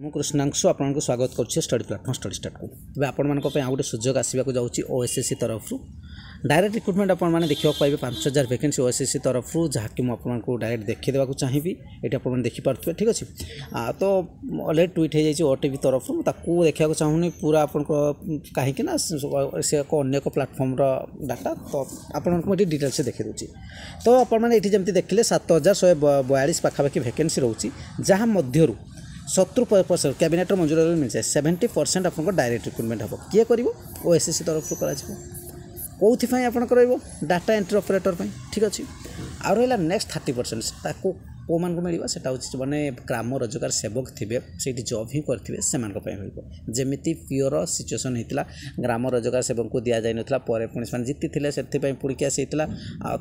ମୁଁ କୃଷ୍ଣାଂଶୁ ଆପଣଙ୍କୁ ସ୍ୱାଗତ କରୁଛି ଷ୍ଟଡି ପ୍ଲାଟଫର୍ମ ଷ୍ଟଡି ଷ୍ଟାର୍ଟକୁ। ଏବେ ଆପଣମାନଙ୍କ ପାଇଁ ଆଉ ଗୋଟେ ସୁଯୋଗ ଆସିବାକୁ ଯାଉଛି ଓଏସଏସସି ତରଫରୁ डायरेक्ट रिक्रुटमेंट आपने देखा पाइबे 5000 वैकेंसी ओएसएससी तरफ जहाँकि मुझे डायरेक्ट देखी देवाक चाहिए ये आप देखिपे ठीक अच्छे। तो अलरेडी ट्वीट हो जाए ओटीवी तरफ ताकू देखा चाहूनी पूरा आप कहीं से एक प्लाटफर्म डाटा तो आपको डिटेल्स देखी दूसरी। तो आपने जमी देखिले 7142 पाखापाखि वैकेंसी रोचे जहाँ मध्य 70% कैबिनेट मंजूर मिल जाए 70% आपको डायरेक्ट रिक्रुटमेंट हम किए कर ओएसएससी तरफ कौन आपंकर डाटा एंट्री ऑपरेटर ठीक अच्छे। आ रहा नेक्स्ट 30% ताकू को मान को मिलवा सेटा होची माने ग्राम रोजगार सेवक थिबे सेठी जॉब ही करथिबे सेमान को पय होइबो। जेमिति पियर सिचुएशन हेतिला ग्राम रोजगार सेवक को दिया जाय नथला परे पुणी मान जिति थिले सेथि पय पुणी केस हेतिला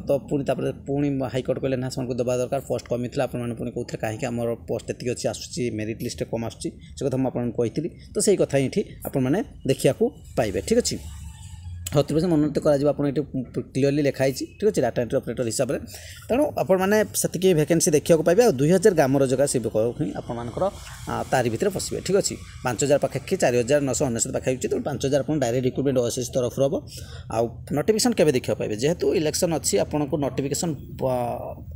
तो पुणी तापर पुणी हाई कोर्ट कहले ना सन को दबा दरकार पोस्ट कमितला आपन माने पुणी कोथरे काहे कि हमर पोस्ट एति अछि आसुची मेरिट लिस्ट कम आसुची से कथा हम आपन कहितली। तो सेही कथा एठी आपन माने देखिया को पाइबे ठीक अछि। 30% मनोनीत कर क्लीयरली लिखाई ठीक अच्छे डाटा एंट्री ऑपरेटर हिसाब से तेणु आपके वैकेंसी देखा पाइबे। आ 2000 ग्राम रोजगार सेवक ही आपर तारी भितर पशे ठीक अच्छे। 5000 पाखापाखि 4999 पाखापाखि तो 5000 आप डायरेक्ट रिक्रुटमेंट ओएसएससी तरफ हम आ नोटिफिकेशन केवे देखा पाइबे जेहेतु इलेक्शन अच्छी आपको नोटिफिकेशन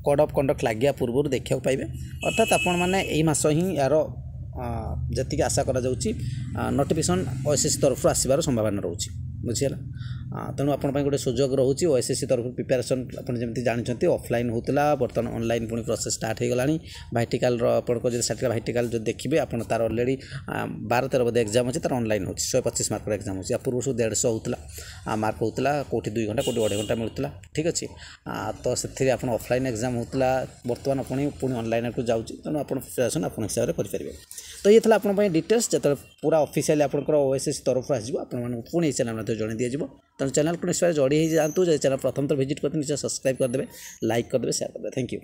कोड ऑफ कंडक्ट लगे पूर्व देखा पाइबे अर्थात आपस ही यार जी आशा करा नोटिफिकेशन ओएसएससी तरफ आसबार संभावना रोचे बुझीगला। तेणु आपंपाई गोटे सुजोग रोचे ओएसएससी तरफ प्रिपेरेसन आपन जमी जानते ऑफलाइन होता बर्तमान ऑनलाइन पुणी प्रोसेस स्टार्ट हो गलानी। भाइटिकाल आपको जो सार्टिफिकेट भाइटिकाल जो देखिए आप तार अलरेडी 12-13 बोधे एग्जाम अच्छे तार ऑनलाइन हो 125 मार्क एग्जाम हो पूर्व 150 होता मार्क होता कौटी 2 घंटा कौटी 2.5 घंटा मिलूला ठीक अच्छे। तो से आप ऑफलाइन एग्जाम होता बर्तमान पुणी ऑनलाइन को जाऊँगी तेणु आप प्रिपेरेसन आप हिसाब से करेंगे। तो ये था आप डिटेल्स जो पूरा ऑफिशियली आपंकर ओएसएससी तरफ पुणी चैनल जन दिज्व। तेणु चैनल को निश्चय जोड़ी जातु चैनल प्रथम तो विजिट करते निश्चय सब्सक्राइब करदे लाइक करदे शेयर करदे। Thank you.